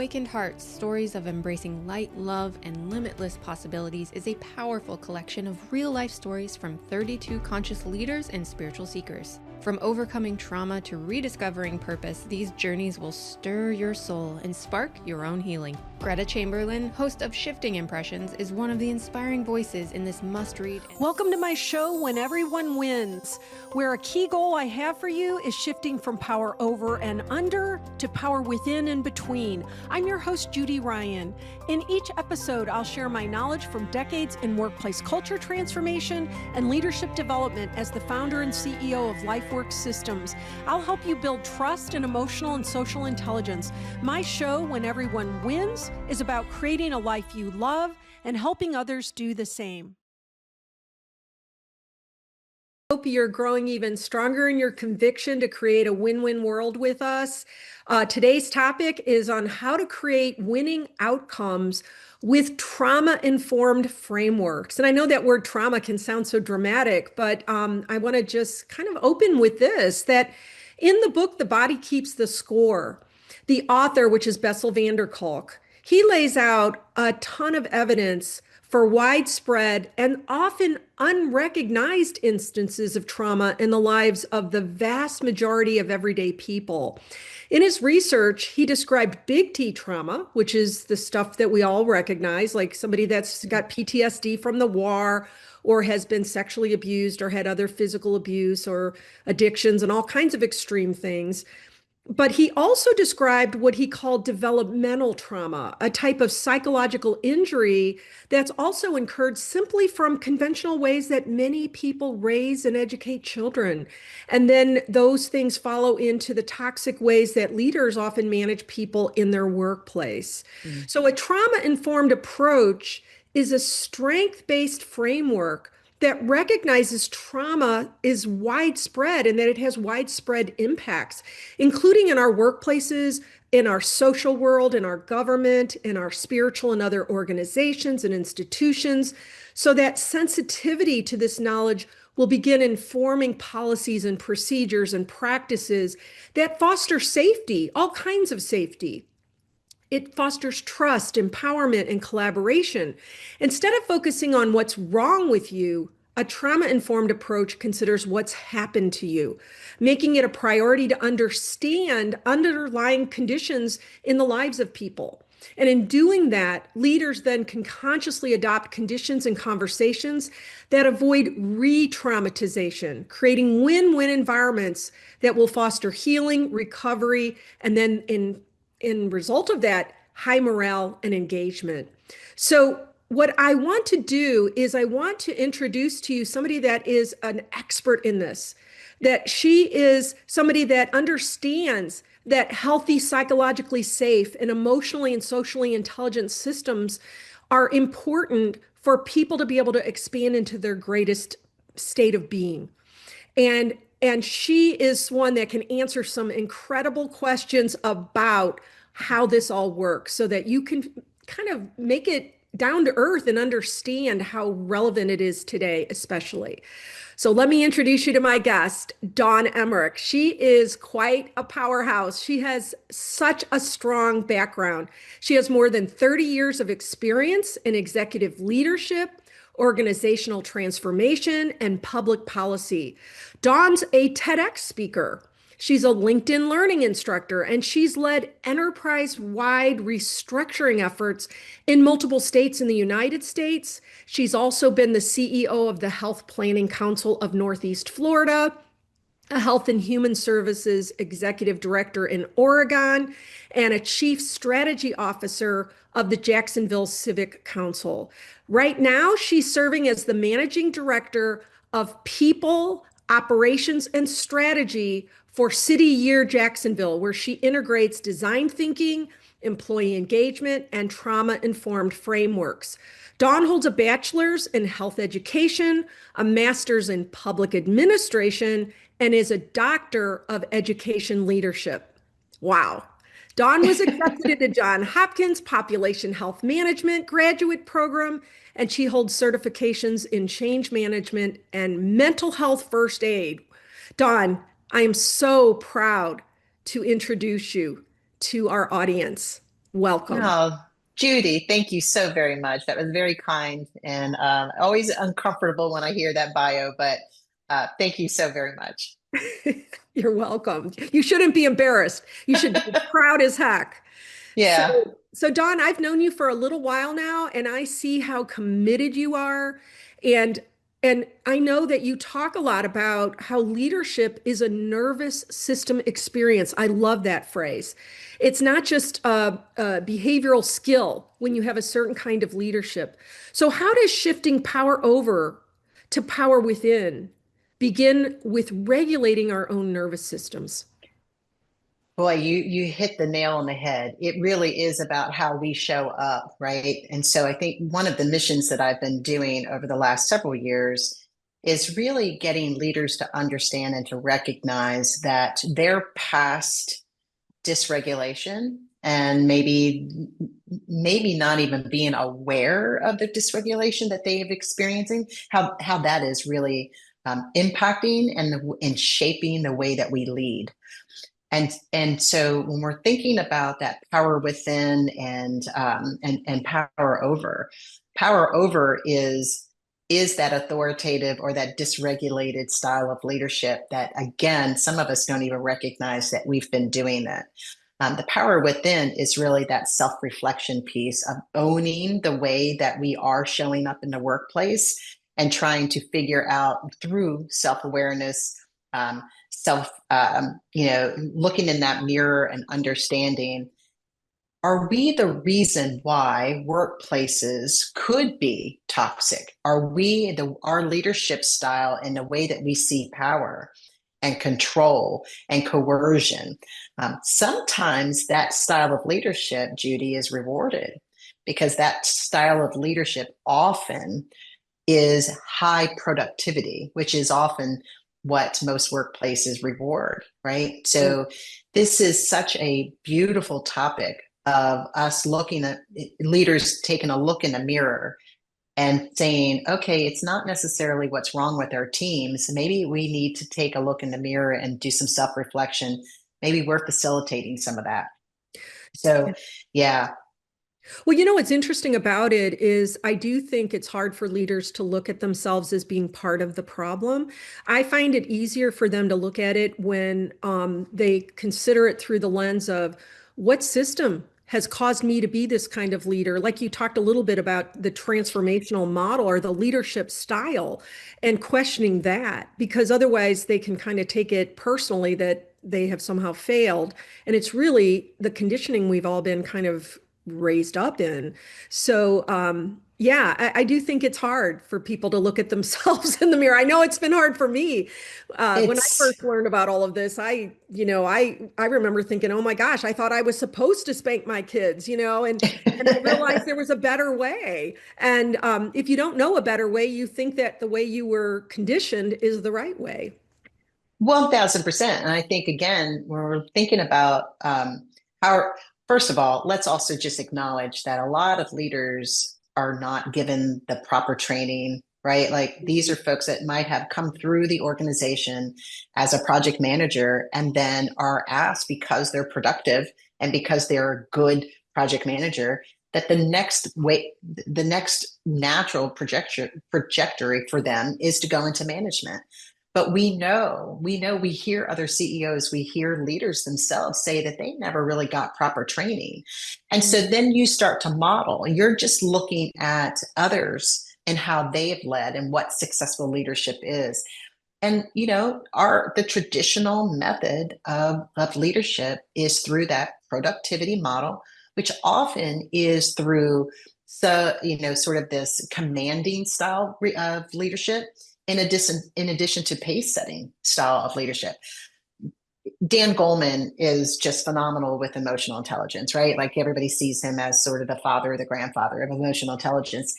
Awakened Hearts, Stories of Embracing Light, Love, and Limitless Possibilities is a powerful collection of real-life stories from 32 conscious leaders and spiritual seekers. From overcoming trauma to rediscovering purpose, these journeys will stir your soul and spark your own healing. Greta Chamberlain, host of Shifting Impressions, is one of the inspiring voices in this must-read. Welcome to my show, When Everyone Wins, where a key goal I have for you is shifting from power over and under to power within and between. I'm your host, Judy Ryan. In each episode, I'll share my knowledge from decades in workplace culture transformation and leadership development as the founder and CEO of LifeWorks Systems. I'll help you build trust and emotional and social intelligence. My show, When Everyone Wins, is about creating a life you love and helping others do the same. Hope you're growing even stronger in your conviction to create a win-win world with us. Today's topic is on how to create winning outcomes with trauma-informed frameworks. And I know that word trauma can sound so dramatic, but I want to just kind of open with this, that in the book, The Body Keeps the Score, the author, which is Bessel Van Der Kolk, he lays out a ton of evidence for widespread and often unrecognized instances of trauma in the lives of the vast majority of everyday people. In his research, he described big T trauma, which is the stuff that we all recognize, like somebody that's got PTSD from the war or has been sexually abused or had other physical abuse or addictions and all kinds of extreme things. But he also described what he called developmental trauma, a type of psychological injury that's also incurred simply from conventional ways that many people raise and educate children. And then those things follow into the toxic ways that leaders often manage people in their workplace. So a trauma-informed approach is a strength-based framework that recognizes trauma is widespread and that it has widespread impacts, including in our workplaces, in our social world, in our government, in our spiritual and other organizations and institutions, so that sensitivity to this knowledge will begin informing policies and procedures and practices that foster safety, all kinds of safety. It fosters trust, empowerment, and collaboration. Instead of focusing on what's wrong with you, a trauma-informed approach considers what's happened to you, making it a priority to understand underlying conditions in the lives of people. And in doing that, leaders then can consciously adopt conditions and conversations that avoid re-traumatization, creating win-win environments that will foster healing, recovery, and then in result of that, high morale and engagement. So what I want to do is I want to introduce to you somebody that is an expert in this, that she is somebody that understands that healthy, psychologically safe, and emotionally and socially intelligent systems are important for people to be able to expand into their greatest state of being. And she is one that can answer some incredible questions about how this all works so that you can kind of make it down to earth and understand how relevant it is today, especially. So let me introduce you to my guest, Dawn Emmerich. She is quite a powerhouse. She has such a strong background. She has more than 30 years of experience in executive leadership, organizational transformation, and public policy. Dawn's a TEDx speaker. She's a LinkedIn learning instructor, and she's led enterprise-wide restructuring efforts in multiple states in the United States. She's also been the CEO of the Health Planning Council of Northeast Florida, a Health and Human Services Executive Director in Oregon, and a Chief Strategy Officer of the Jacksonville Civic Council. Right now, she's serving as the Managing Director of People, Operations, and Strategy for City Year Jacksonville, where she integrates design thinking, employee engagement, and trauma-informed frameworks. Dawn holds a bachelor's in health education, a master's in public administration, and is a doctor of education leadership. Wow. Dawn was accepted into Johns Hopkins Population Health Management graduate program, and she holds certifications in change management and mental health first aid. Dawn, I am so proud to introduce you to our audience. Welcome. Oh, Judy, thank you so very much. That was very kind and always uncomfortable when I hear that bio, but thank you so very much. You're welcome. You shouldn't be embarrassed. You should be proud as heck. So, Yeah. so Dawn, I've known you for a little while now, and I see how committed you are. And and I know that you talk a lot about how leadership is a nervous system experience. I love that phrase. It's not just a behavioral skill when you have a certain kind of leadership. So, how does shifting power over to power within begin with regulating our own nervous systems? Boy, you hit the nail on the head. It really is about how we show up, right? And so I think one of the missions that I've been doing over the last several years is really getting leaders to understand and to recognize that their past dysregulation and maybe not even being aware of the dysregulation that they have experiencing, how that is really impacting and shaping the way that we lead. And so when we're thinking about that power within and power over is that authoritative or that dysregulated style of leadership that, again, some of us don't even recognize that we've been doing that. The power within is really that self-reflection piece of owning the way that we are showing up in the workplace and trying to figure out through self-awareness, looking in that mirror and understanding, are we the reason why workplaces could be toxic? Are we our leadership style and the way that we see power and control and coercion? Sometimes that style of leadership, Judy, is rewarded because that style of leadership often is high productivity, which is often what most workplaces reward, right? So this is such a beautiful topic of us looking at leaders taking a look in the mirror and saying, okay, it's not necessarily what's wrong with our teams. Maybe we need to take a look in the mirror and do some self-reflection. Maybe we're facilitating some of that. So, yeah. Well, what's interesting about it is I do think it's hard for leaders to look at themselves as being part of the problem. I find it easier for them to look at it when they consider it through the lens of what system has caused me to be this kind of leader. Like you talked a little bit about the transformational model or the leadership style and questioning that, because otherwise they can kind of take it personally that they have somehow failed. And it's really the conditioning we've all been kind of raised up in. So, yeah, I do think it's hard for people to look at themselves in the mirror. I know it's been hard for me. When I It's first learned about all of this, I remember thinking, oh my gosh, I thought I was supposed to spank my kids, and I realized there was a better way. And if you don't know a better way, you think that the way you were conditioned is the right way. 1000%. And I think, again, when we're thinking about how, first of all, let's also just acknowledge that a lot of leaders are not given the proper training, right? Like these are folks that might have come through the organization as a project manager and then are asked because they're productive and because they're a good project manager that the next natural trajectory for them is to go into management. But we hear other CEOs, we hear leaders themselves say that they never really got proper training. And so then you start to model, and you're just looking at others and how they have led and what successful leadership is. And the traditional method of leadership is through that productivity model, which often is through sort of this commanding style of leadership in addition to pace setting style of leadership. Dan Goleman is just phenomenal with emotional intelligence, right? Like everybody sees him as sort of the father or the grandfather of emotional intelligence.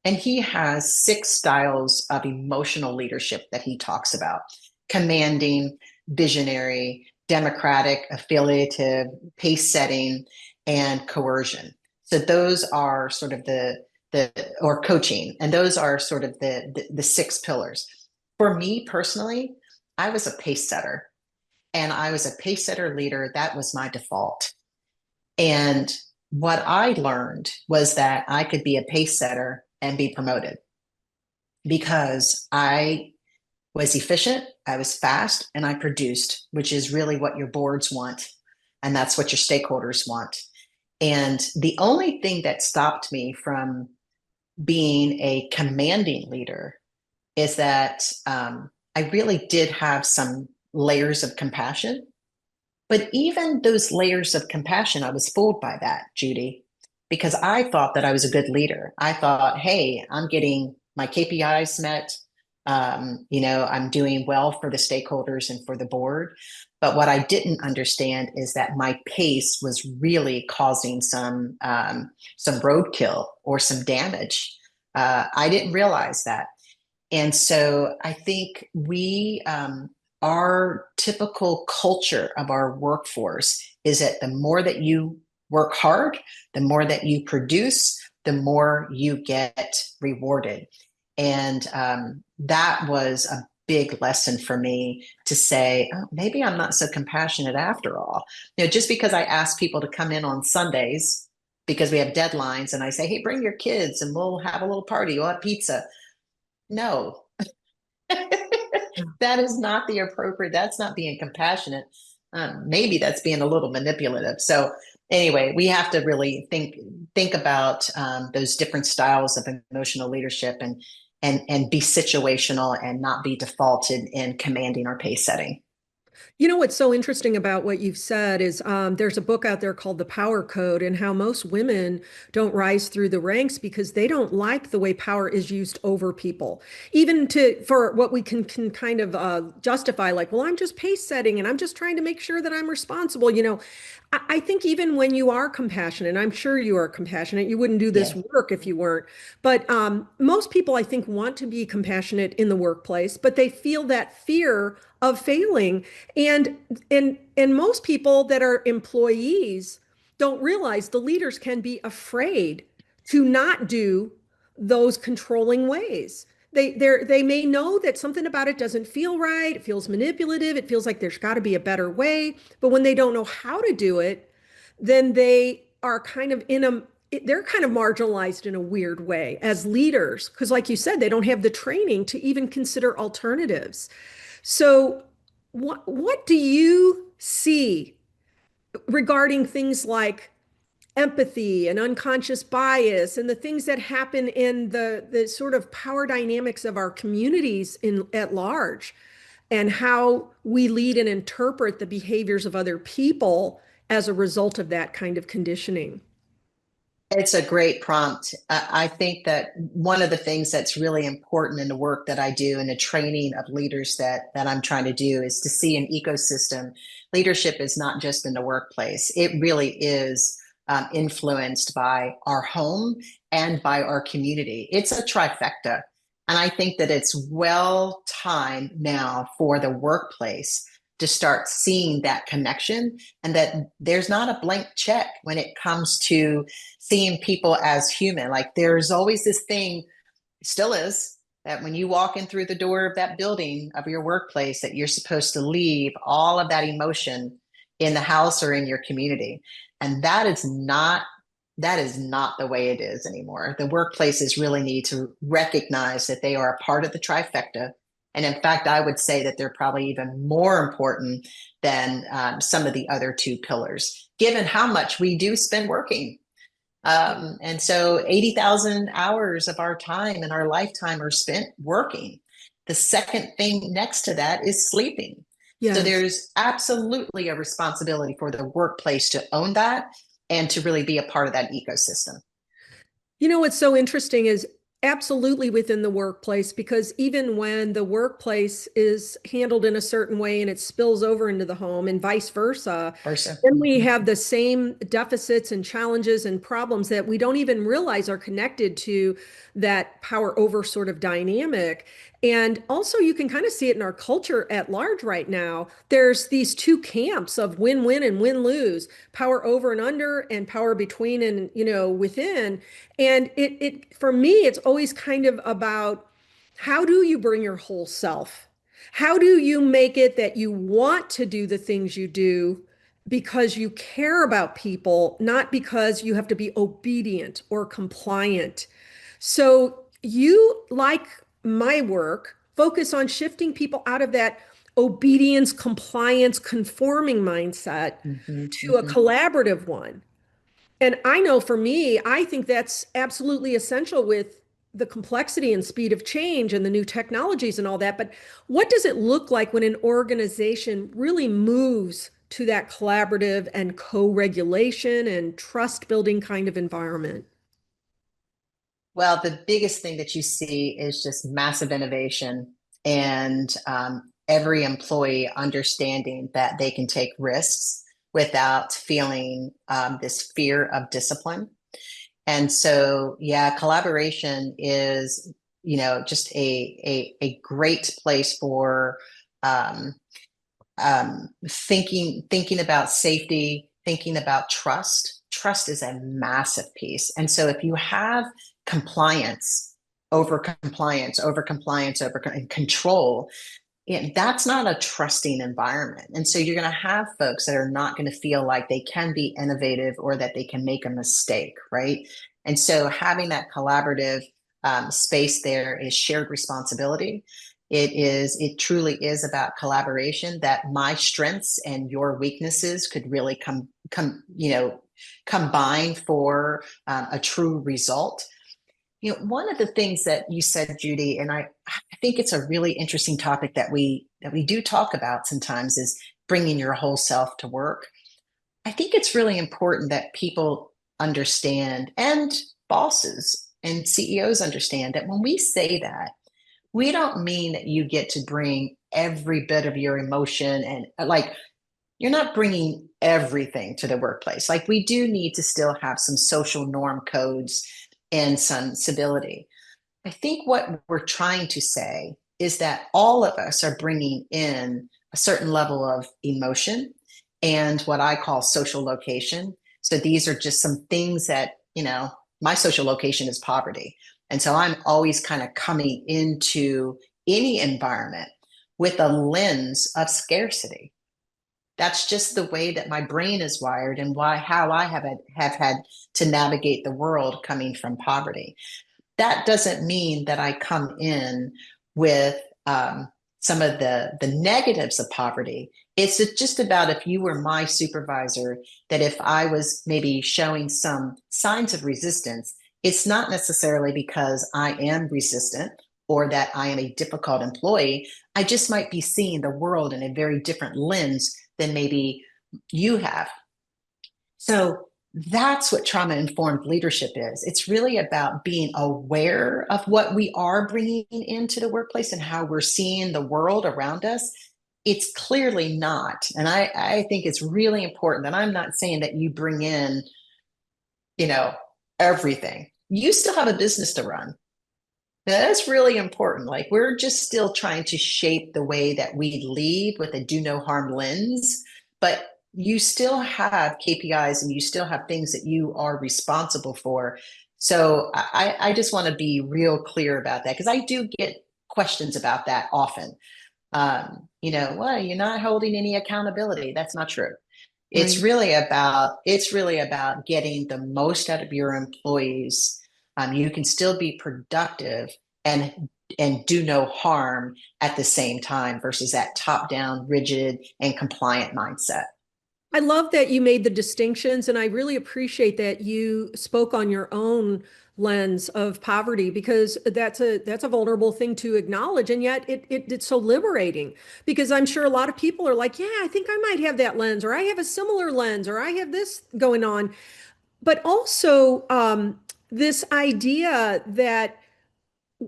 And he has 6 styles of emotional leadership that he talks about: commanding, visionary, democratic, affiliative, pace setting, and coercion. So those are sort of the or coaching, and those are sort of the 6 pillars. For me personally, I was a pace setter, and I was a pace setter leader. That was my default. And what I learned was that I could be a pace setter and be promoted because I was efficient, I was fast, and I produced, which is really what your boards want. And that's what your stakeholders want. And the only thing that stopped me from being a commanding leader is that I really did have some layers of compassion. But even those layers of compassion, I was fooled by that, Judy, because I thought that I was a good leader. I thought, hey, I'm getting my KPIs met. I'm doing well for the stakeholders and for the board. But what I didn't understand is that my pace was really causing some roadkill or some damage. I didn't realize that. And so I think our typical culture of our workforce is that the more that you work hard, the more that you produce, the more you get rewarded. And that was a big lesson for me to say, oh, maybe I'm not so compassionate after all. Just because I ask people to come in on Sundays because we have deadlines and I say, hey, bring your kids and we'll have a little party, we'll have pizza. No, that is not the appropriate, that's not being compassionate. Maybe that's being a little manipulative. So anyway, we have to really think about those different styles of emotional leadership and be situational and not be defaulted in commanding or pace setting. You know what's so interesting about what you've said is there's a book out there called The Power Code, and how most women don't rise through the ranks because they don't like the way power is used over people. Even for what we can kind of justify, like, well, I'm just pace setting and I'm just trying to make sure that I'm responsible. I think even when you are compassionate, I'm sure you are compassionate, you wouldn't do this Yeah. work if you weren't. But most people, I think, want to be compassionate in the workplace, but they feel that fear of failing. And most people that are employees don't realize the leaders can be afraid to not do those controlling ways. They may know that something about it doesn't feel right. It feels manipulative. It feels like there's got to be a better way. But when they don't know how to do it, then they are kind of they're kind of marginalized in a weird way as leaders. Because, like you said, they don't have the training to even consider alternatives. So, what do you see regarding things like empathy and unconscious bias and the things that happen in the sort of power dynamics of our communities at large, and how we lead and interpret the behaviors of other people as a result of that kind of conditioning? It's a great prompt. I think that one of the things that's really important in the work that I do and the training of leaders that I'm trying to do is to see an ecosystem. Leadership is not just in the workplace. It really is influenced by our home and by our community. It's a trifecta. And I think that it's well timed now for the workplace to start seeing that connection, and that there's not a blank check when it comes to seeing people as human. Like there's always this thing, still is, that when you walk in through the door of that building of your workplace, that you're supposed to leave all of that emotion in the house or in your community. And that is not the way it is anymore. The workplaces really need to recognize that they are a part of the trifecta. And in fact, I would say that they're probably even more important than some of the other two pillars, given how much we do spend working. And so 80,000 hours of our time and our lifetime are spent working. The second thing next to that is sleeping. So Yes. there's absolutely a responsibility for the workplace to own that and to really be a part of that ecosystem. You know what's so interesting is absolutely within the workplace, because even when the workplace is handled in a certain way and it spills over into the home and vice versa, Versa. then we have the same deficits and challenges and problems that we don't even realize are connected to that power over sort of dynamic. And also, you can kind of see it in our culture at large right now. There's these two camps of win-win and win-lose, power over and under, and power between and, within. And it for me, it's always kind of about, how do you bring your whole self? How do you make it that you want to do the things you do because you care about people, not because you have to be obedient or compliant. So you, like my work, focus on shifting people out of that obedience, compliance, conforming mindset Mhm, to a mhm. collaborative one. And I know for me, I think that's absolutely essential with the complexity and speed of change and the new technologies and all that. But what does it look like when an organization really moves to that collaborative and co-regulation and trust building kind of environment? Well, the biggest thing that you see is just massive innovation and every employee understanding that they can take risks without feeling this fear of discipline. And so, yeah, collaboration is, just a great place for um, thinking about safety, thinking about trust. Trust is a massive piece. And so if you have compliance over compliance, over compliance, over control, that's not a trusting environment. And so you're going to have folks that are not going to feel like they can be innovative or that they can make a mistake, right? And so having that collaborative space there is shared responsibility. It truly is about collaboration, that my strengths and your weaknesses could really combine for a true result. One of the things that you said, Judy, and I think it's a really interesting topic that we do talk about sometimes, is bringing your whole self to work. I think it's really important that people understand, and bosses and CEOs understand, that when we say that, we don't mean that you get to bring every bit of your emotion, and like, you're not bringing everything to the workplace. Like, we do need to still have some social norm codes and some civility. I think what we're trying to say is that all of us are bringing in a certain level of emotion and what I call social location. So these are just some things that, my social location is poverty. And so I'm always kind of coming into any environment with a lens of scarcity. That's just the way that my brain is wired, and how I have had to navigate the world coming from poverty. That doesn't mean that I come in with some of the negatives of poverty. It's just about, if you were my supervisor, that if I was maybe showing some signs of resistance, it's not necessarily because I am resistant or that I am a difficult employee. I just might be seeing the world in a very different lens than maybe you have. So that's what trauma informed leadership is. It's really about being aware of what we are bringing into the workplace and how we're seeing the world around us. It's clearly not. And I think it's really important that I'm not saying that you bring in, you know, everything. You still have a business to run. That's really important. Like, we're just still trying to shape the way that we lead with a do no harm lens, but you still have KPIs and you still have things that you are responsible for. So I just want to be real clear about that, because I do get questions about that often. Well, you're not holding any accountability. That's not true. Right. It's really about getting the most out of your employees. You can still be productive and do no harm at the same time, versus that top down, rigid, and compliant mindset. I love that you made the distinctions, and I really appreciate that you spoke on your own lens of poverty, because that's a vulnerable thing to acknowledge, and yet it's so liberating, because I'm sure a lot of people are like, yeah, I think I might have that lens, or I have a similar lens, or I have this going on. But also this idea that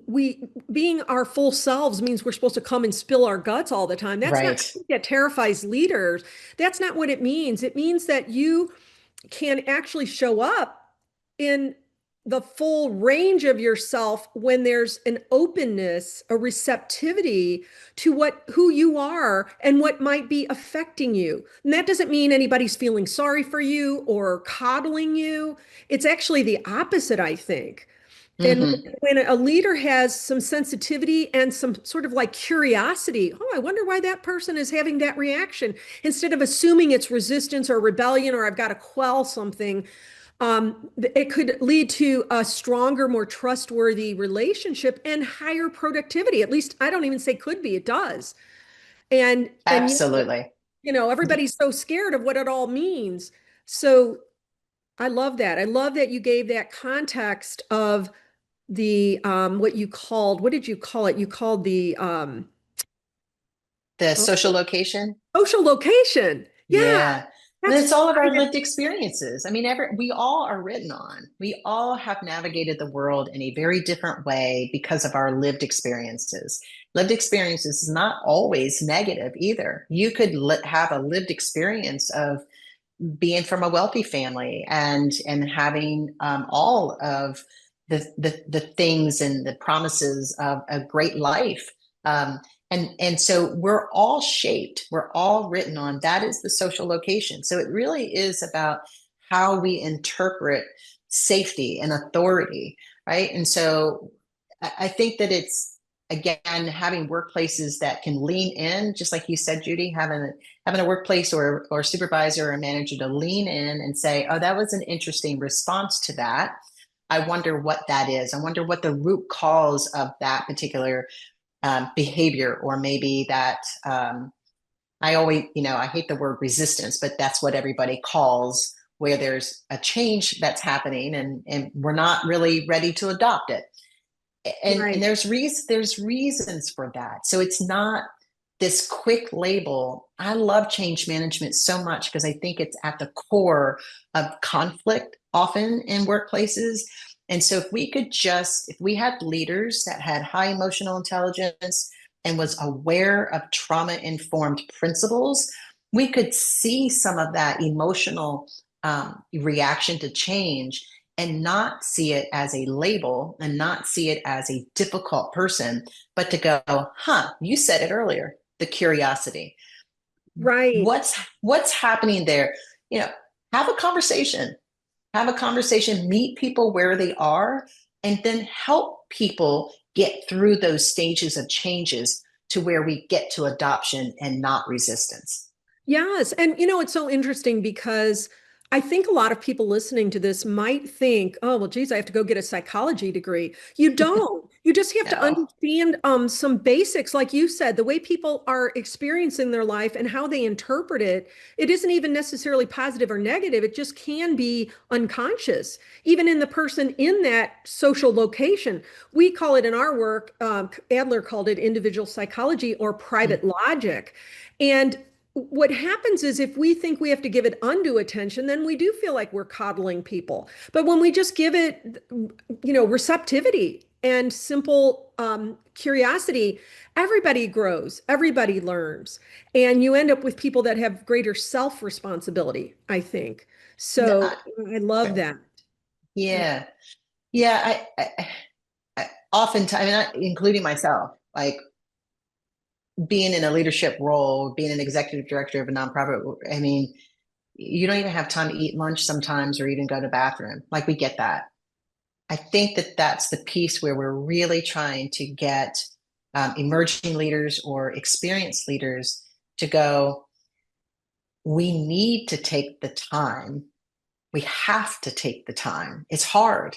we being our full selves means we're supposed to come and spill our guts all the time. That's not, I Right. think that terrifies leaders. That's not what it means. It means that you can actually show up in the full range of yourself when there's an openness, a receptivity to who you are and what might be affecting you. And that doesn't mean anybody's feeling sorry for you or coddling you. It's actually the opposite, I think. And Hmm. when a leader has some sensitivity and some sort of like curiosity, oh, I wonder why that person is having that reaction, instead of assuming it's resistance or rebellion or I've got to quell something, it could lead to a stronger, more trustworthy relationship and higher productivity. At least I don't even say could be, it does. And Absolutely. everybody's so scared of what it all means. So I love that. I love that you gave that context of the what did you call it? You called the The oh, social location. social location. Yeah, Yeah. And that's it's all of our right. lived experiences. I mean, we all are written on. We all have navigated the world in a very different way because of our lived experiences. Lived experiences is not always negative either. You could have a lived experience of being from a wealthy family and having all of the things and the promises of a great life. Um, and so we're all shaped, we're all written on. That is the social location. So it really is about how we interpret safety and authority, right? And so I think that it's, again, having workplaces that can lean in, just like you said, Judy, having a workplace or supervisor or manager to lean in and say, oh, that was an interesting response to that. I wonder what that is. I wonder what the root cause of that particular behavior, or maybe that I always, I hate the word resistance, but that's what everybody calls where there's a change that's happening and we're not really ready to adopt it. And Right. there's reasons for that. So it's not this quick label. I love change management so much because I think it's at the core of conflict often in workplaces. And so if we had leaders that had high emotional intelligence and was aware of trauma informed principles, we could see some of that emotional reaction to change and not see it as a label and not see it as a difficult person, but to go, huh, you said it earlier, the curiosity. Right. What's happening there? You know, have a conversation, meet people where they are, and then help people get through those stages of changes to where we get to adoption and not resistance. Yes. And it's so interesting because I think a lot of people listening to this might think, oh, well, geez, I have to go get a psychology degree. You don't. You just have to No. understand some basics, like you said, the way people are experiencing their life and how they interpret it. It isn't even necessarily positive or negative. It just can be unconscious, even in the person in that social location. We call it in our work, Adler called it individual psychology or private logic. And what happens is if we think we have to give it undue attention, then we do feel like we're coddling people. But when we just give it, receptivity and simple curiosity, everybody grows, everybody learns. And you end up with people that have greater self-responsibility, I think. No, So I love that. yeah. Yeah, I oftentimes, including myself, like being in a leadership role, being an executive director of a nonprofit, I mean, you don't even have time to eat lunch sometimes or even go to the bathroom. Like, we get that. I think that that's the piece where we're really trying to get emerging leaders or experienced leaders to go, we need to take the time. We have to take the time. It's hard.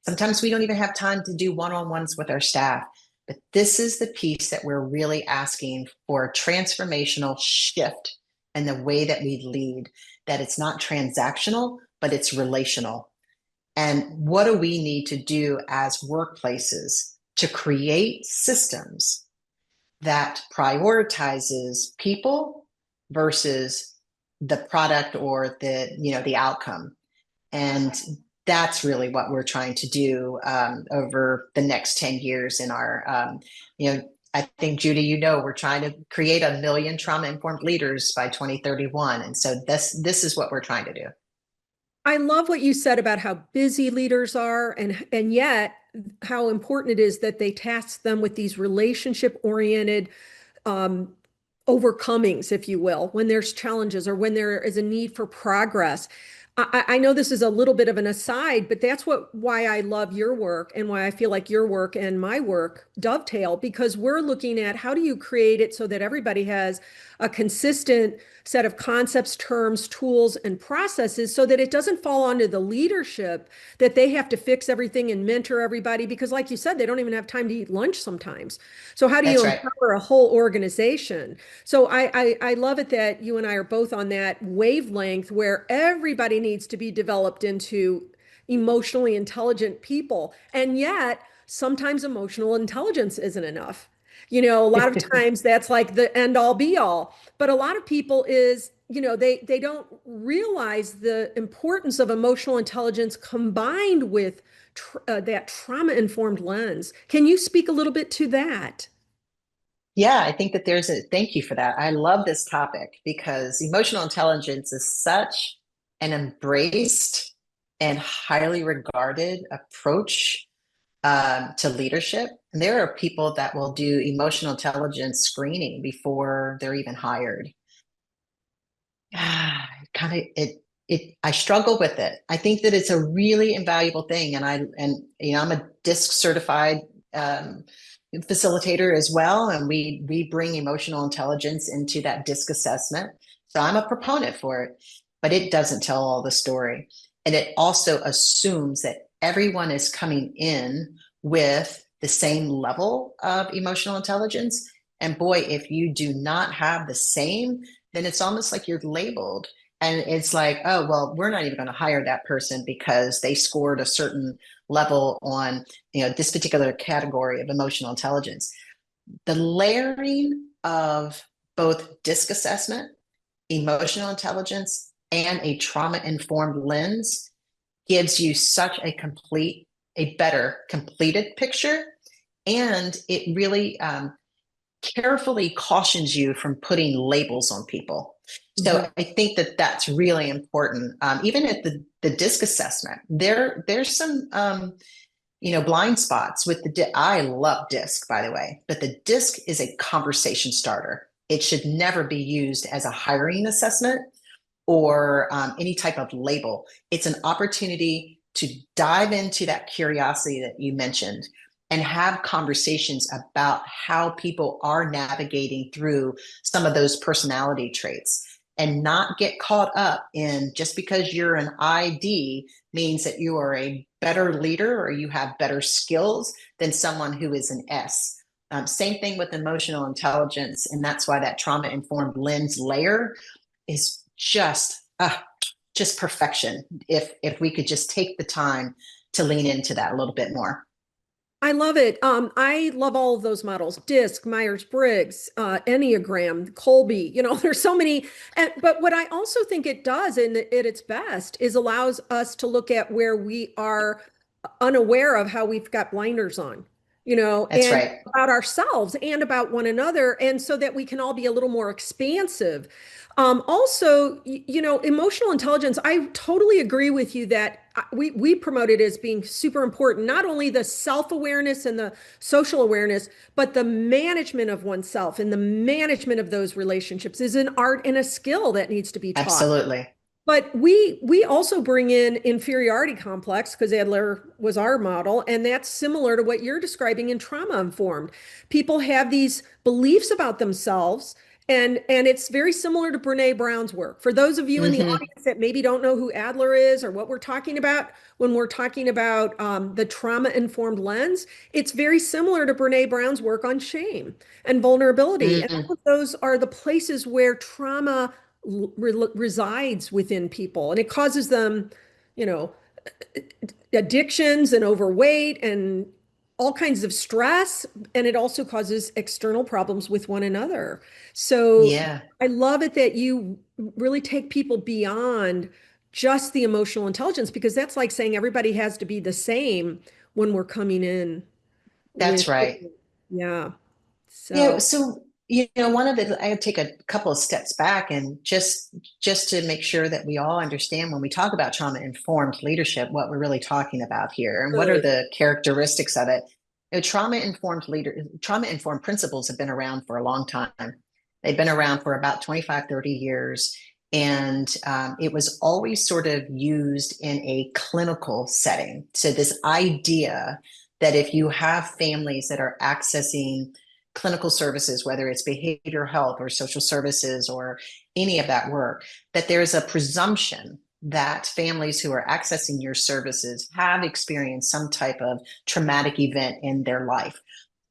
Sometimes we don't even have time to do one-on-ones with our staff. But this is the piece that we're really asking for, a transformational shift in the way that we lead, that it's not transactional, but it's relational. And what do we need to do as workplaces to create systems that prioritizes people versus the product or the outcome? And that's really what we're trying to do over the next 10 years in our, I think, Judy, we're trying to create 1 million trauma informed leaders by 2031. And so this is what we're trying to do. I love what you said about how busy leaders are and yet how important it is that they task them with these relationship oriented um, overcomings, if you will, when there's challenges or when there is a need for progress. I know this is a little bit of an aside, but that's why I love your work and why I feel like your work and my work dovetail, because we're looking at how do you create it so that everybody has a consistent set of concepts, terms, tools, and processes so that it doesn't fall onto the leadership that they have to fix everything and mentor everybody, because like you said, they don't even have time to eat lunch sometimes. So how do you That's right. empower a whole organization? So I love it that you and I are both on that wavelength where everybody needs to be developed into emotionally intelligent people. And yet, sometimes emotional intelligence isn't enough. A lot of times that's like the end all be all. But a lot of people is, they don't realize the importance of emotional intelligence combined with that trauma informed lens. Can you speak a little bit to that? Yeah, I think that thank you for that. I love this topic because emotional intelligence is such an embraced and highly regarded approach to leadership. And there are people that will do emotional intelligence screening before they're even hired. I struggle with it. I think that it's a really invaluable thing. I'm a DISC certified um, facilitator as well. And we bring emotional intelligence into that DISC assessment. So I'm a proponent for it, but it doesn't tell all the story. And it also assumes that everyone is coming in with the same level of emotional intelligence. And boy, if you do not have the same, then it's almost like you're labeled. And it's like, oh, well, we're not even going to hire that person because they scored a certain level on, this particular category of emotional intelligence. The layering of both DISC assessment, emotional intelligence, and a trauma-informed lens gives you such a better completed picture. And it really carefully cautions you from putting labels on people. Mhm. So I think that that's really important. Even at the DISC assessment, there's some blind spots with I love DISC, by the way, but the DISC is a conversation starter. It should never be used as a hiring assessment or any type of label. It's an opportunity to dive into that curiosity that you mentioned and have conversations about how people are navigating through some of those personality traits and not get caught up in just because you're an ID means that you are a better leader or you have better skills than someone who is an S. Same thing with emotional intelligence. And that's why that trauma informed lens layer is just perfection. If we could just take the time to lean into that a little bit more. I love it. I love all of those models: DISC, Myers-Briggs, Enneagram, Colby. There's so many. But what I also think it does, and at its best, is allows us to look at where we are unaware of how we've got blinders on, That's and right. about ourselves and about one another, and so that we can all be a little more expansive. Also, emotional intelligence, I totally agree with you that we promote it as being super important, not only the self-awareness and the social awareness, but the management of oneself and the management of those relationships is an art and a skill that needs to be taught. Absolutely. But we also bring in inferiority complex because Adler was our model, and that's similar to what you're describing in trauma informed. People have these beliefs about themselves, and it's very similar to Brene Brown's work. For those of you in the Mm-hmm. audience that maybe don't know who Adler is or what we're talking about when we're talking about the trauma informed lens, it's very similar to Brene Brown's work on shame and vulnerability, and all Mm-hmm. of those are the places where trauma resides within people, and it causes them, you know, addictions and overweight and all kinds of stress, and it also causes external problems with one another. So Yeah, I love it that you really take people beyond just the emotional intelligence, because that's like saying everybody has to be the same when we're coming in that's with, right. yeah. Yeah, So so one of it, I would take a couple of steps back and just to make sure that we all understand when we talk about trauma informed leadership, what we're really talking about here and what are good. the characteristics of it. Trauma informed principles have been around for a long time. They've been around for about 25, 30 years. And it was always sort of used in a clinical setting. So, this idea that if you have families that are accessing clinical services, whether it's behavioral health or social services or any of that work, that there's a presumption that families who are accessing your services have experienced some type of traumatic event in their life.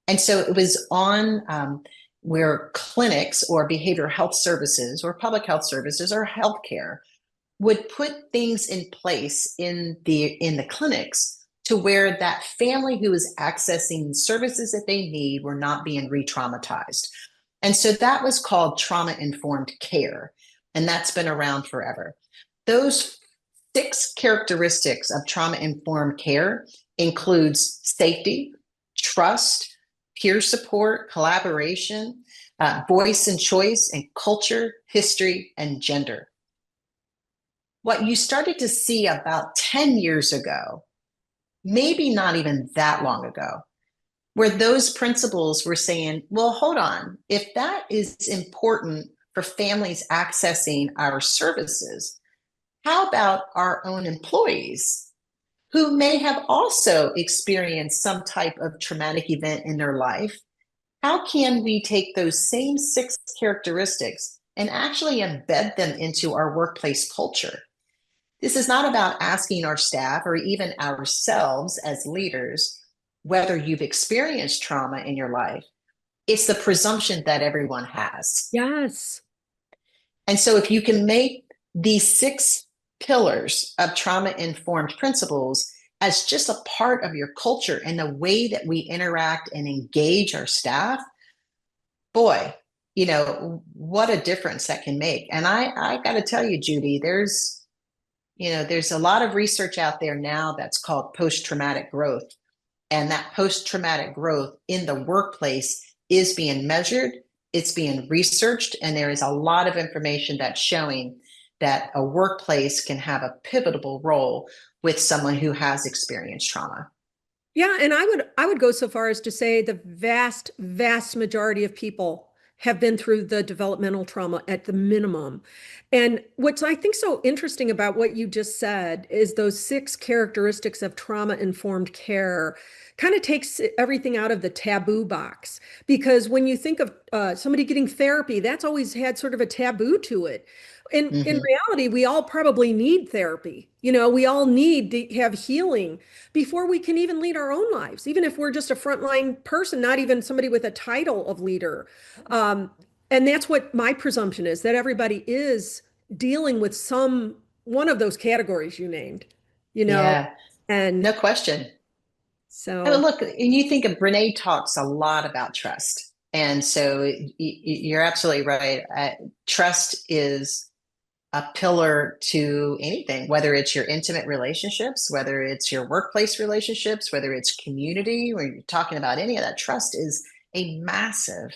And so it was on where clinics or behavioral health services or public health services or healthcare would put things in place in the clinics to where that family who is accessing services that they need were not being re-traumatized. And so that was called trauma-informed care, and that's been around forever. Those 6 characteristics of trauma-informed care includes safety, trust, peer support, collaboration, voice and choice, and culture, history, and gender. What you started to see about 10 years ago, maybe not even that long ago, where those principles were saying, well, hold on, if that is important for families accessing our services, how about our own employees who may have also experienced some type of traumatic event in their life? How can we take those same 6 characteristics and actually embed them into our workplace culture? This is not about asking our staff or even ourselves as leaders whether you've experienced trauma in your life. It's the presumption that everyone has. Yes. And so if you can make these 6 pillars of trauma-informed principles as just a part of your culture and the way that we interact and engage our staff, boy, what a difference that can make. And I got to tell you, Judy, there's a lot of research out there now that's called post-traumatic growth. And that post-traumatic growth in the workplace is being measured, it's being researched, and there is a lot of information that's showing that a workplace can have a pivotal role with someone who has experienced trauma. Yeah, and I would go so far as to say the vast, vast majority of people have been through the developmental trauma at the minimum. And what's I think so interesting about what you just said is those 6 characteristics of trauma-informed care kind of takes everything out of the taboo box. Because when you think of somebody getting therapy, that's always had sort of a taboo to it. In reality, we all probably need therapy. We all need to have healing before we can even lead our own lives, even if we're just a frontline person, not even somebody with a title of leader. And that's what my presumption is, that everybody is dealing with one of those categories you named, you know, Yeah, and no question. I mean, so, look, and you think of Brene talks a lot about trust. And so you're absolutely right. Trust is a pillar to anything, whether it's your intimate relationships, whether it's your workplace relationships, whether it's community, when you're talking about any of that. Trust is a massive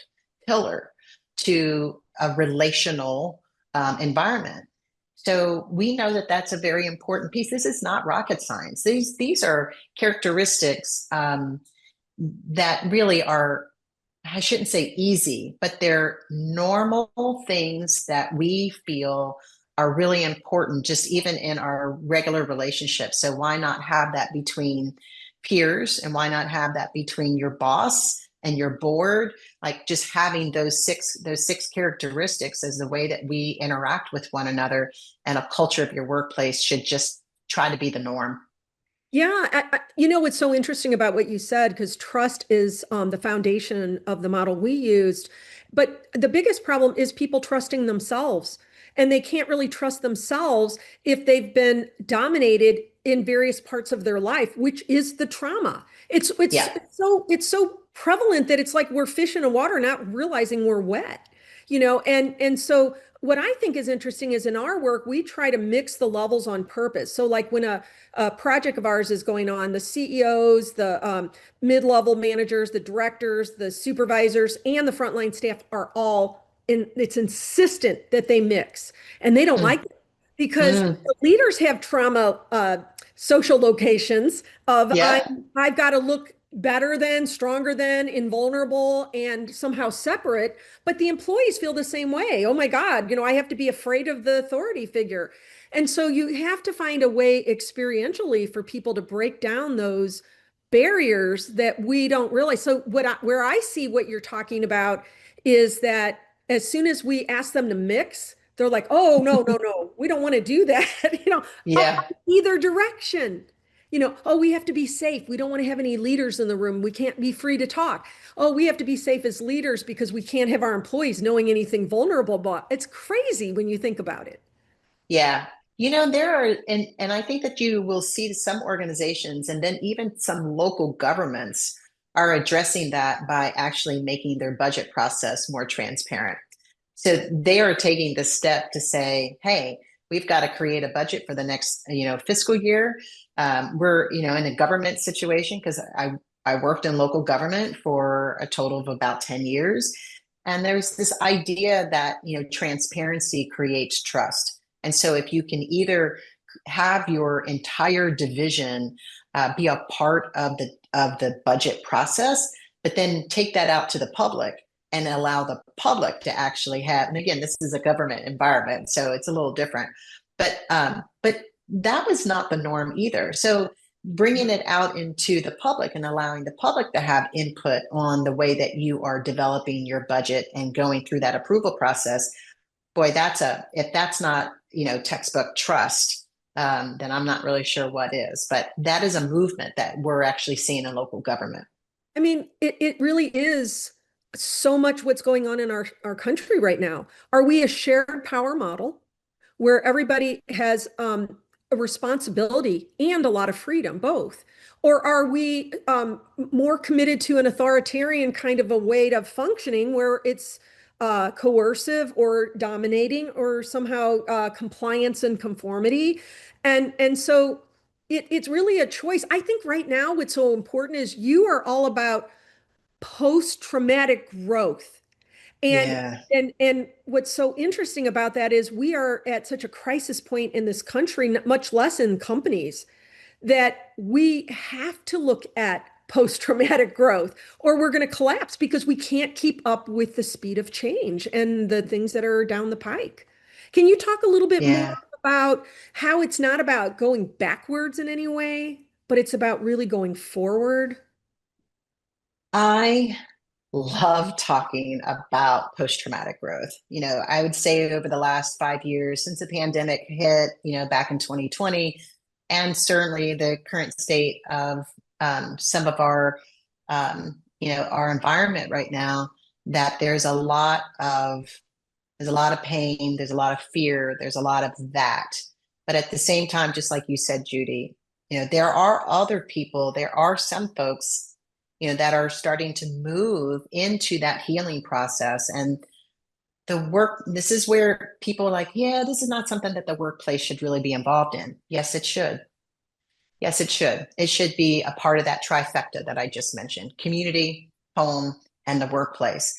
pillar to a relational environment. So we know that that's a very important piece. This is not rocket science. These are characteristics that really are, I shouldn't say easy, but they're normal things that we feel are really important, just even in our regular relationships. So why not have that between peers, and why not have that between your boss and your board? Like, just having those six characteristics as the way that we interact with one another, and a culture of your workplace should just try to be the norm. yeah, what's so interesting about what you said, because trust is the foundation of the model we used. But the biggest problem is people trusting themselves. And they can't really trust themselves if they've been dominated in various parts of their life, which is the trauma. It's it's Yeah. it's so it's so prevalent that it's like we're fish in the water, not realizing we're wet. And so what I think is interesting is in our work, we try to mix the levels on purpose. So like when a project of ours is going on, the CEOs, the mid-level managers, the directors, the supervisors, and the frontline staff are all in, it's insistent that they mix. And they don't Mm, like it because mm, the leaders have trauma social locations of yeah. I've got to look better than, stronger than, invulnerable, and somehow separate. But the employees feel the same way. Oh my God, I have to be afraid of the authority figure. And so you have to find a way experientially for people to break down those barriers that we don't realize. So where I see what you're talking about is that as soon as we ask them to mix, they're like, oh, no, no, no, we don't want to do that. Up Yeah. either direction. Oh, we have to be safe. We don't want to have any leaders in the room. We can't be free to talk. Oh, we have to be safe as leaders because we can't have our employees knowing anything vulnerable. But it's crazy when you think about it. Yeah. There are, and I think that you will see some organizations and then even some local governments are addressing that by actually making their budget process more transparent. So they are taking the step to say, hey, we've got to create a budget for the next, fiscal year. We're, in a government situation because I worked in local government for a total of about 10 years. And there's this idea that, transparency creates trust. And so if you can either have your entire division be a part of the budget process, but then take that out to the public and allow the public to actually have, and again, this is a government environment, so it's a little different, but that was not the norm either. So bringing it out into the public and allowing the public to have input on the way that you are developing your budget and going through that approval process, boy, if that's not, textbook trust, then I'm not really sure what is. But that is a movement that we're actually seeing in local government. I mean, it really is so much what's going on in our country right now. Are we a shared power model where everybody has a responsibility and a lot of freedom, both? Or are we more committed to an authoritarian kind of a way of functioning where it's coercive or dominating or somehow compliance and conformity? And so it's really a choice. I think right now what's so important is you are all about post-traumatic growth. And Yeah. and what's so interesting about that is we are at such a crisis point in this country, much less in companies, that we have to look at post-traumatic growth or we're going to collapse because we can't keep up with the speed of change and the things that are down the pike. Can you talk a little bit more Yeah. about how it's not about going backwards in any way, but it's about really going forward? I love talking about post-traumatic growth. I would say over the last 5 years since the pandemic hit, back in 2020, and certainly the current state of some of our environment right now, that there's a lot of pain, there's a lot of fear, there's a lot of that. But at the same time, just like you said, Judy, there are other people, there are some folks, that are starting to move into that healing process. And this is where people are like, yeah, this is not something that the workplace should really be involved in. Yes, it should. Yes, it should. It should be a part of that trifecta that I just mentioned: community, home, and the workplace.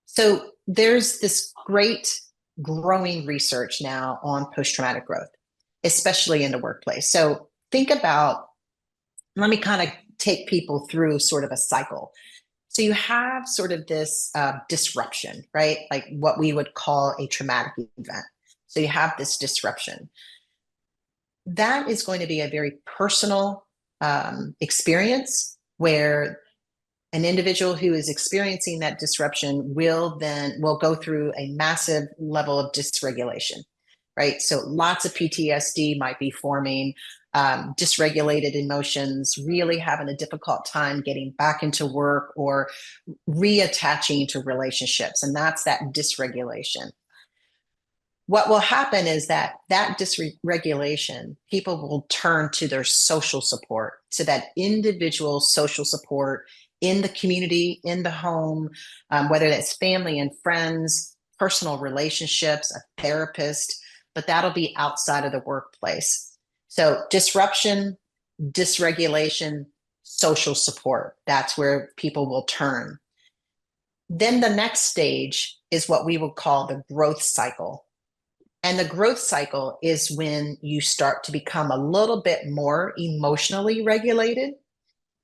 So there's this great growing research now on post-traumatic growth, especially in the workplace. So let me kind of take people through sort of a cycle. So you have sort of this disruption, right? Like what we would call a traumatic event. So you have this disruption. That is going to be a very personal experience where an individual who is experiencing that disruption will go through a massive level of dysregulation, right? So lots of PTSD might be forming, dysregulated emotions, really having a difficult time getting back into work or reattaching to relationships. And that's that dysregulation. What will happen is that dysregulation, people will turn to their social support, to that individual social support in the community, in the home, whether that's family and friends, personal relationships, a therapist, but that'll be outside of the workplace. So disruption, dysregulation, social support, that's where people will turn. Then the next stage is what we would call the growth cycle. And the growth cycle is when you start to become a little bit more emotionally regulated.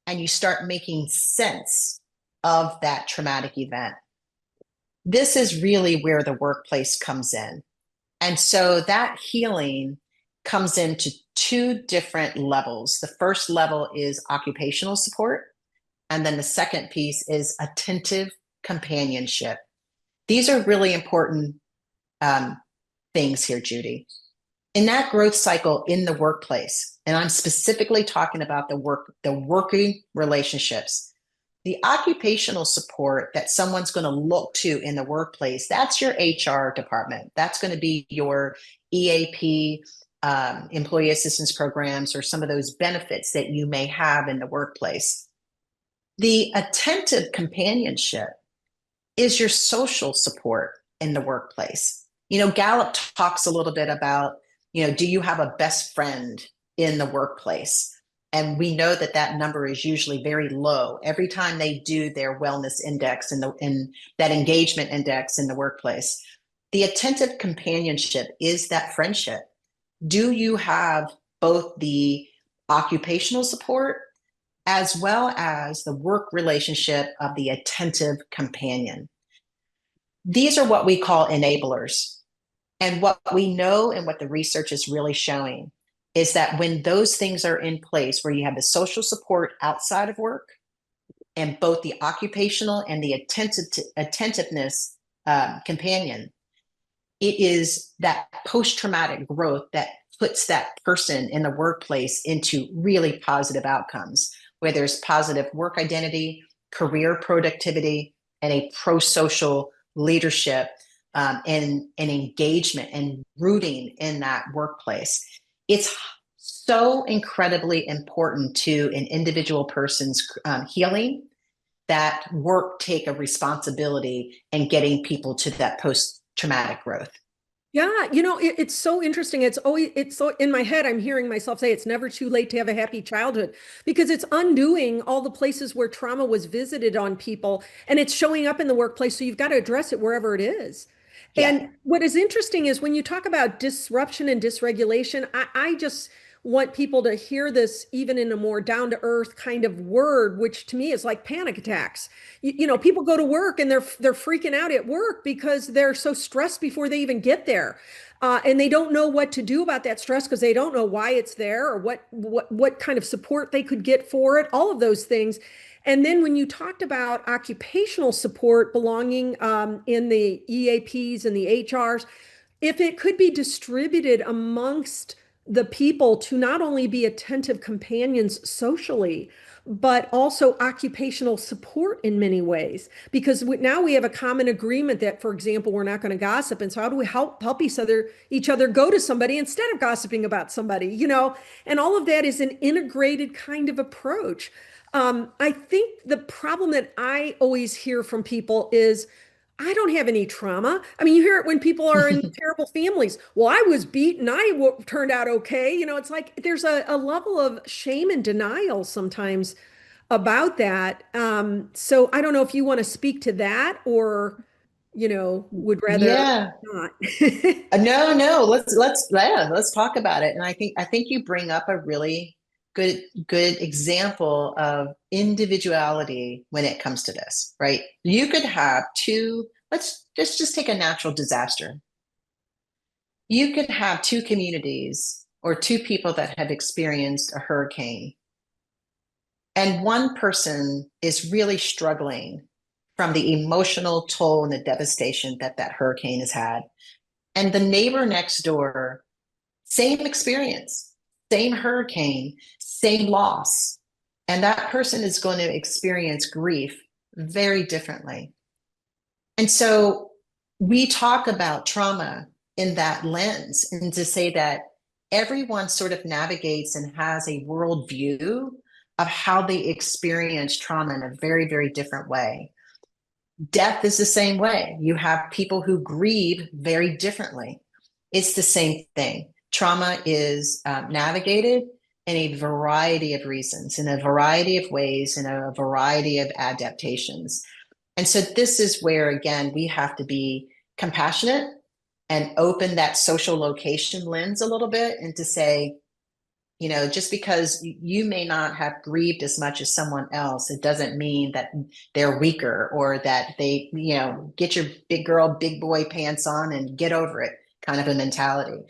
and you start making sense of that traumatic event. This is really where the workplace comes in. And so that healing comes into two different levels. The first level is occupational support, and then the second piece is attentive companionship. These are really important things here, Judy. In that growth cycle in the workplace, and I'm specifically talking about the working relationships, the occupational support that someone's going to look to in the workplace, that's your HR department. That's going to be your EAP, employee assistance programs, or some of those benefits that you may have in the workplace. The attentive companionship is your social support in the workplace. Gallup talks a little bit about, do you have a best friend in the workplace? And we know that that number is usually very low every time they do their wellness index and that engagement index in the workplace. The attentive companionship is that friendship. Do you have both the occupational support as well as the work relationship of the attentive companion? These are what we call enablers. And what we know and what the research is really showing is that when those things are in place, where you have the social support outside of work and both the occupational and the attentiveness companion, it is that post-traumatic growth that puts that person in the workplace into really positive outcomes, where there's positive work identity, career productivity, and a pro-social leadership and engagement and rooting in that workplace. It's so incredibly important to an individual person's healing that work take a responsibility in getting people to that post-traumatic growth. Yeah, it's so interesting. It's so in my head, I'm hearing myself say it's never too late to have a happy childhood, because it's undoing all the places where trauma was visited on people, and it's showing up in the workplace. So you've got to address it wherever it is. Yeah. And what is interesting is when you talk about disruption and dysregulation, I just want people to hear this even in a more down to earth kind of word, which to me is like panic attacks. People go to work and they're freaking out at work because they're so stressed before they even get there. And they don't know what to do about that stress because they don't know why it's there or what kind of support they could get for it, all of those things. And then when you talked about occupational support belonging in the EAPs and the HRs, if it could be distributed amongst the people to not only be attentive companions socially, but also occupational support in many ways. Because now we have a common agreement that, for example, we're not going to gossip. And so how do we help each other go to somebody instead of gossiping about somebody, And all of that is an integrated kind of approach. I think the problem that I always hear from people is, I don't have any trauma. I mean, you hear it when people are in terrible families. Well, I was beaten. Turned out okay. It's like there's a level of shame and denial sometimes about that. So I don't know if you want to speak to that or, would rather Yeah. not. No. Let's talk about it. And I think you bring up a really good example of individuality when it comes to this, right? You could have let's just take a natural disaster. You could have two communities or two people that have experienced a hurricane, and one person is really struggling from the emotional toll and the devastation that hurricane has had. And the neighbor next door, same experience, same hurricane, same loss. And that person is going to experience grief very differently. And so we talk about trauma in that lens, and to say that everyone sort of navigates and has a worldview of how they experience trauma in a very, very different way. Death is the same way. You have people who grieve very differently. It's the same thing. Trauma is navigated in a variety of reasons, in a variety of ways, in a variety of adaptations. And so this is where, again, we have to be compassionate and open that social location lens a little bit, and to say, Just because you may not have grieved as much as someone else, it doesn't mean that they're weaker or that they, get your big girl, big boy pants on and get over it kind of a mentality.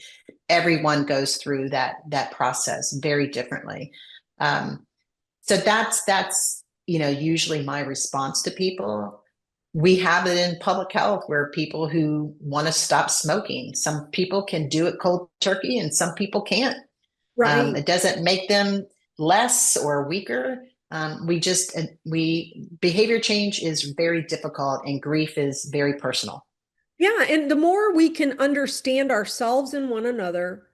Everyone goes through that process very differently. So that's usually my response to people. We have it in public health where people who want to stop smoking, some people can do it cold turkey and some people can't. Right. It doesn't make them less or weaker. Behavior change is very difficult and grief is very personal. Yeah, and the more we can understand ourselves and one another,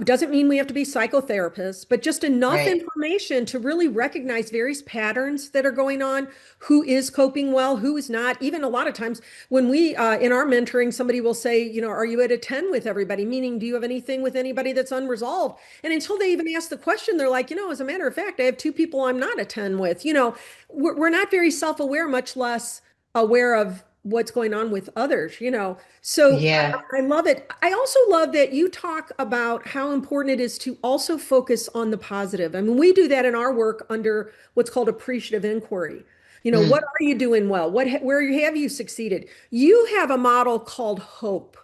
doesn't mean we have to be psychotherapists, but just enough Right. information to really recognize various patterns that are going on, who is coping well, who is not. Even a lot of times when we, in our mentoring, somebody will say, are you at a 10 with everybody? Meaning, do you have anything with anybody that's unresolved? And until they even ask the question, they're like, as a matter of fact, I have two people I'm not a 10 with. We're not very self-aware, much less aware of what's going on with others. So Yeah. I love it. I also love that you talk about how important it is to also focus on the positive. I mean, we do that in our work under what's called appreciative inquiry. What Mm. are you doing well? Where have you succeeded? You have a model called hope,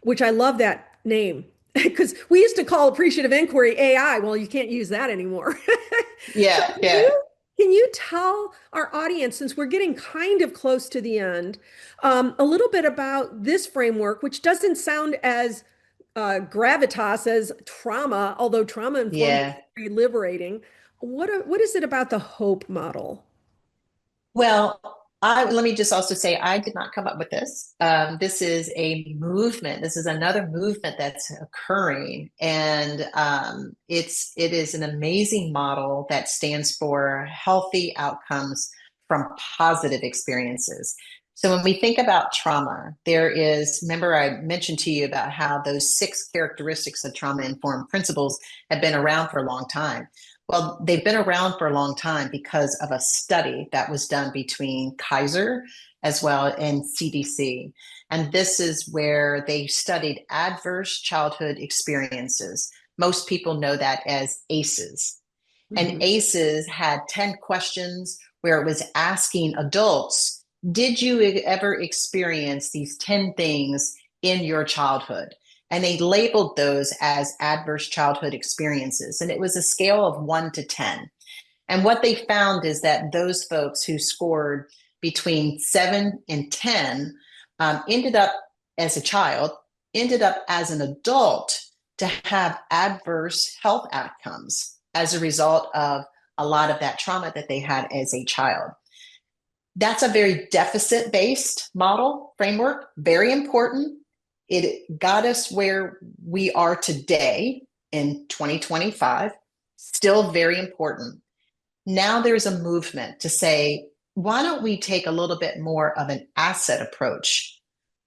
which I love that name because we used to call appreciative inquiry AI. Well, you can't use that anymore. So Yeah. can Yeah. you tell our audience, since we're getting kind of close to the end, a little bit about this framework, which doesn't sound as gravitas as trauma, although trauma informed is Yeah. very liberating. What is it about the hope model? Well, let me just also say I did not come up with this. This is a movement. This is another movement that's occurring, and it is an amazing model that stands for healthy outcomes from positive experiences. So when we think about trauma, remember I mentioned to you about how those 6 characteristics of trauma-informed principles have been around for a long time. Well, they've been around for a long time because of a study that was done between Kaiser as well and CDC. And this is where they studied adverse childhood experiences. Most people know that as ACEs. And Mhm. ACEs had 10 questions where it was asking adults, did you ever experience these 10 things in your childhood? And they labeled those as adverse childhood experiences. And it was a scale of 1 to 10. And what they found is that those folks who scored between 7 and 10 ended up as a child, ended up as an adult to have adverse health outcomes as a result of a lot of that trauma that they had as a child. That's a very deficit based model framework, very important. It got us where we are today in 2025, still very important. Now there's a movement to say, why don't we take a little bit more of an asset approach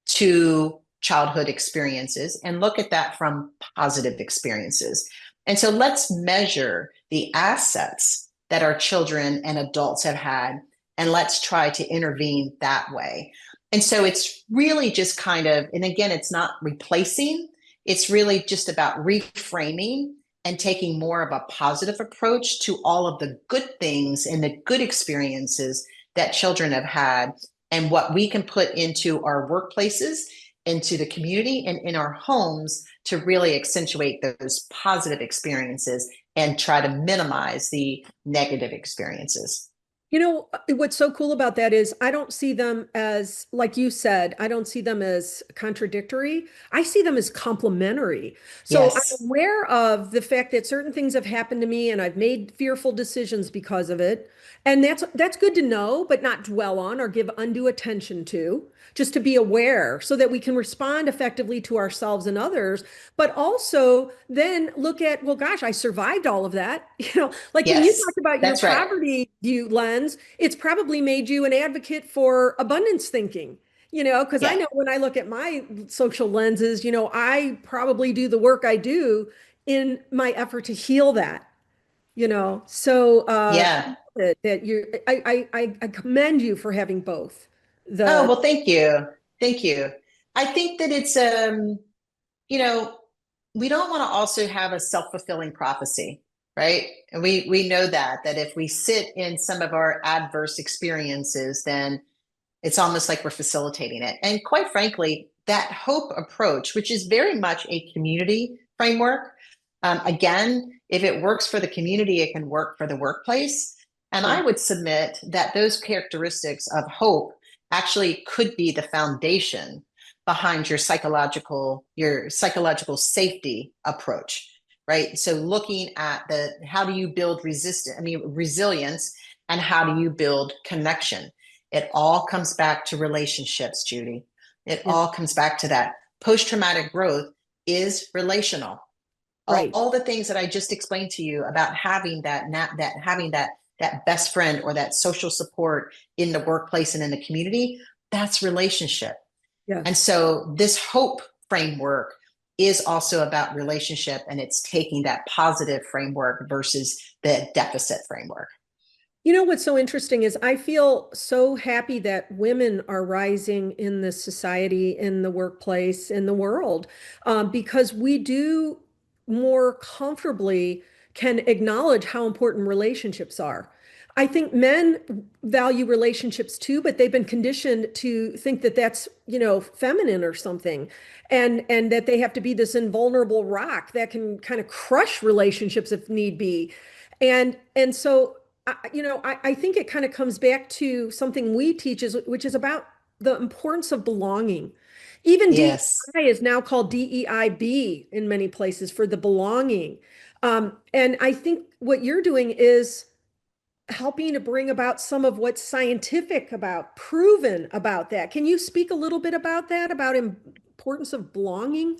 to childhood experiences and look at that from positive experiences? And so let's measure the assets that our children and adults have had, and let's try to intervene that way. And so it's really just kind of, and again, it's not replacing, it's really just about reframing and taking more of a positive approach to all of the good things and the good experiences that children have had and what we can put into our workplaces, into the community, and in our homes to really accentuate those positive experiences and try to minimize the negative experiences. What's so cool about that is I don't see them as, like you said, I don't see them as contradictory. I see them as complementary. So I'm Yes. aware of the fact that certain things have happened to me and I've made fearful decisions because of it. And that's good to know, but not dwell on or give undue attention to, just to be aware so that we can respond effectively to ourselves and others, but also then look at, well, gosh, I survived all of that. Like when you Yes. talk about your That's right. poverty view lens, it's probably made you an advocate for abundance thinking. Because I Yeah. know when I look at my social lenses, I probably do the work I do in my effort to heal that. So Yeah. that I commend you for having both. Oh, The well, thank you. Thank you. I think that it's you know, we don't want to also have a self-fulfilling prophecy, right? And we know that if we sit in some of our adverse experiences, then it's almost like we're facilitating it. And quite frankly, that hope approach, which is very much a community framework, again, if it works for the community, it can work for the workplace. And I would submit that those characteristics of hope actually could be the foundation behind your psychological safety approach, right? So looking at the how do you build resilience, and how do you build connection? It all comes back to relationships, Judy. It Yeah. all comes back to that. Post-traumatic growth is relational. Right. All the things that I just explained to you about having that best friend or that social support in the workplace and in the community, that's relationship. And Yes. so this hope framework is also about relationship, and it's taking that positive framework versus the deficit framework. You know what's so interesting is I feel so happy that women are rising in this society, in the workplace, in the world, because we do more comfortably can acknowledge how important relationships are. I think men value relationships too, but they've been conditioned to think that that's, feminine or something, and that they have to be this invulnerable rock that can kind of crush relationships if need be. And so I think it kind of comes back to something we teach which is about the importance of belonging. Even Yes. DEI is now called DEIB in many places for the belonging. And I think what you're doing is helping to bring about some of what's scientific about, proven about that. Can you speak a little bit about that, about importance of belonging?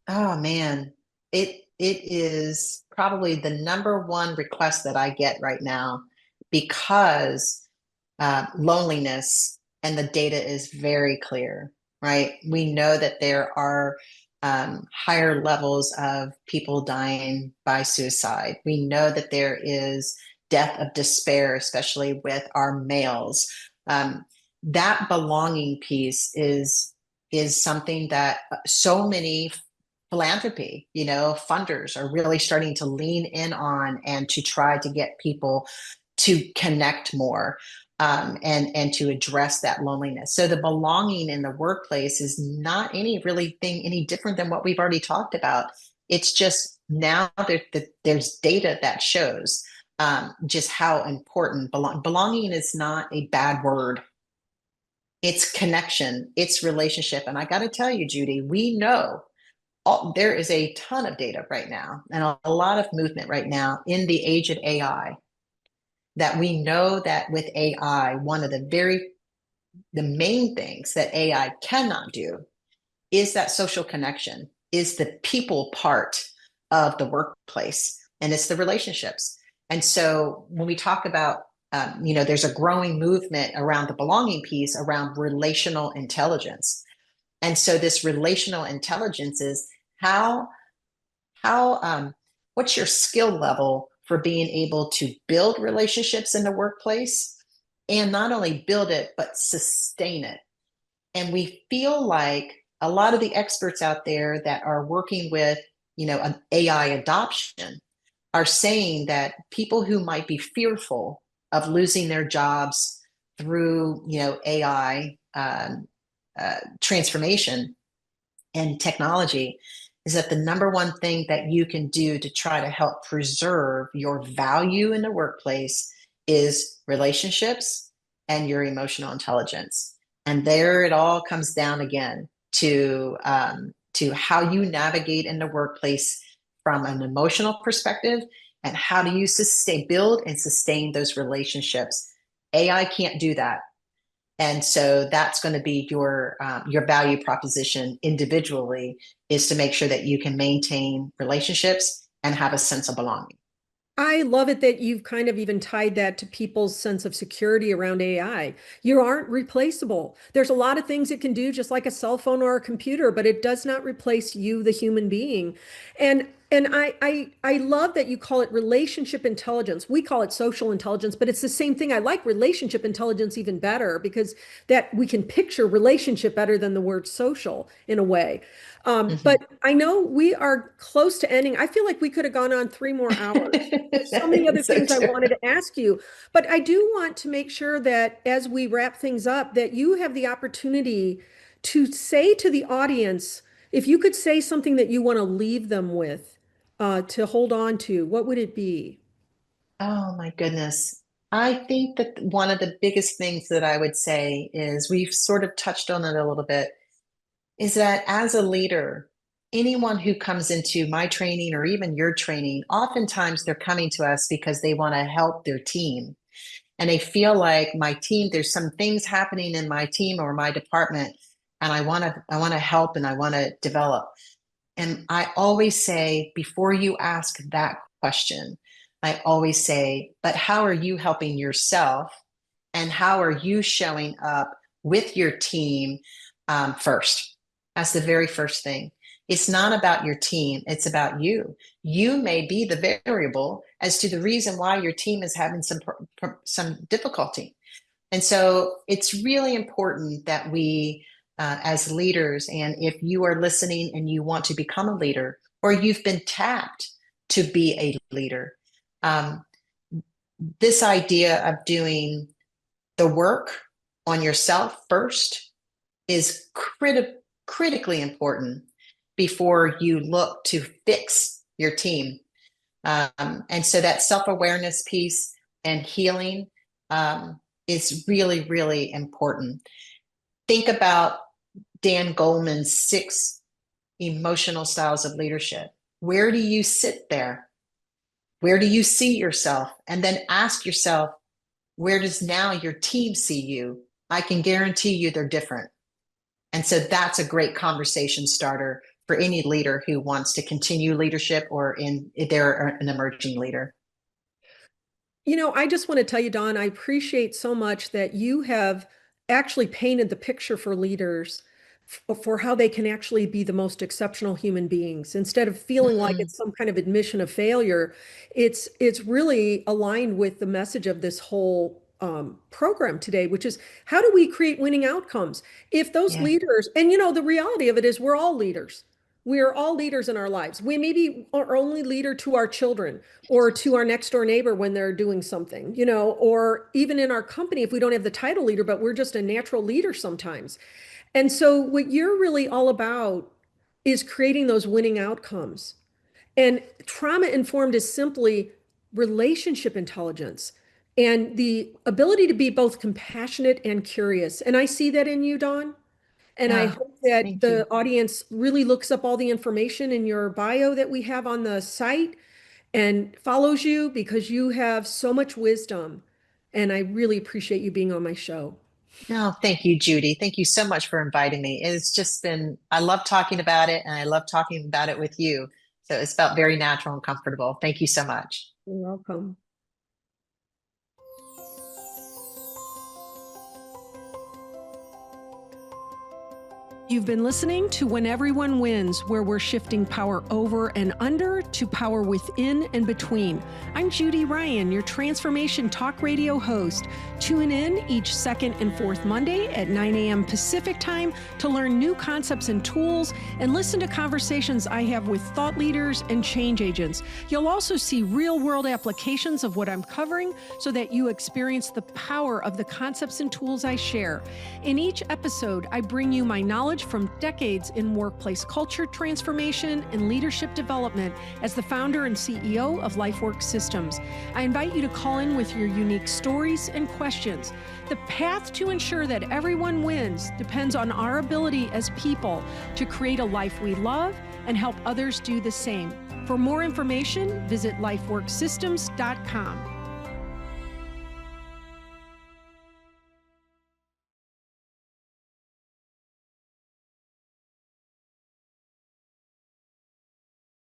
Oh man, it is probably the number one request that I get right now, because loneliness, and the data is very clear, right? We know that there are higher levels of people dying by suicide. We know that there is death of despair, especially with our males. That belonging piece is something that so many philanthropy, funders are really starting to lean in on, and to try to get people to connect more, and to address that loneliness. So the belonging in the workplace is not any different than what we've already talked about. It's just now there's data that shows just how important belonging is. Not a bad word. It's connection, it's relationship. And I got to tell you, Judy, we know there is a ton of data right now, and a lot of movement right now in the age of AI, that we know that with AI, one of the main things that AI cannot do is that social connection, is the people part of the workplace, and it's the relationships. And so when we talk about, there's a growing movement around the belonging piece around relational intelligence. And so this relational intelligence is how what's your skill level for being able to build relationships in the workplace, and not only build it but sustain it. And we feel like a lot of the experts out there that are working with an AI adoption are saying that people who might be fearful of losing their jobs through AI transformation and technology, is that the number one thing that you can do to try to help preserve your value in the workplace is relationships and your emotional intelligence. And there it all comes down again to how you navigate in the workplace from an emotional perspective, and how do you build and sustain those relationships. AI can't do that. And so that's going to be your value proposition individually, is to make sure that you can maintain relationships and have a sense of belonging. I love it that you've kind of even tied that to people's sense of security around AI. You aren't replaceable. There's a lot of things it can do, just like a cell phone or a computer, but it does not replace you, the human being. And And I love that you call it relationship intelligence. We call it social intelligence, but it's the same thing. I like relationship intelligence even better because that we can picture relationship better than the word social in a way. Mhm. But I know we are close to ending. I feel like we could have gone on 3 more hours. There's so many other So things I true. wanted to ask you, but I do want to make sure that as we wrap things up, that you have the opportunity to say to the audience, if you could say something that you want to leave them with, to hold on to, what would it be? Oh my goodness. I think that one of the biggest things that I would say is we've sort of touched on it a little bit is that as a leader, anyone who comes into my training or even your training, oftentimes they're coming to us because they want to help their team. And they feel like my team, there's some things happening in my team or my department, and I want to help and I want to develop. And I always say, before you ask that question, I always say, but how are you helping yourself? And how are you showing up with your team first? That's the very first thing. It's not about your team, it's about you. You may be the variable as to the reason why your team is having some difficulty. And so it's really important that we, as leaders, and if you are listening and you want to become a leader, or you've been tapped to be a leader, um, this idea of doing the work on yourself first is critically important before you look to fix your team. And so that self-awareness piece and healing is really, really important. Think about Dan Goleman's 6 emotional styles of leadership. Where do you sit there? Where do you see yourself? And then ask yourself, where does now your team see you? I can guarantee you they're different. And so that's a great conversation starter for any leader who wants to continue leadership or if they're an emerging leader. I just want to tell you, Dawn, I appreciate so much that you have actually painted the picture for leaders for how they can actually be the most exceptional human beings. Instead of feeling like Mm, it's some kind of admission of failure, it's really aligned with the message of this whole program today, which is how do we create winning outcomes? If those yeah. leaders, and the reality of it is we're all leaders. We are all leaders in our lives. We may be our only leader to our children or to our next door neighbor when they're doing something, or even in our company if we don't have the title leader, but we're just a natural leader sometimes. And so what you're really all about is creating those winning outcomes. And trauma informed is simply relationship intelligence and the ability to be both compassionate and curious. And I see that in you, Dawn. And I Yeah. hope that Thank you. the audience really looks up all the information in your bio that we have on the site and follows you because you have so much wisdom. And I really appreciate you being on my show. No, thank you, Judy. Thank you so much for inviting me. It's just been, I love talking about it and I love talking about it with you. So it's felt very natural and comfortable. Thank you so much. You're welcome. You've been listening to When Everyone Wins, where we're shifting power over and under to power within and between. I'm Judy Ryan, your transformation talk radio host. Tune in each second and fourth Monday at 9 a.m. Pacific time to learn new concepts and tools and listen to conversations I have with thought leaders and change agents. You'll also see real-world applications of what I'm covering so that you experience the power of the concepts and tools I share. In each episode, I bring you my knowledge from decades in workplace culture transformation and leadership development as the founder and CEO of LifeWorks Systems. I invite you to call in with your unique stories and questions. The path to ensure that everyone wins depends on our ability as people to create a life we love and help others do the same. For more information, visit lifeworksystems.com.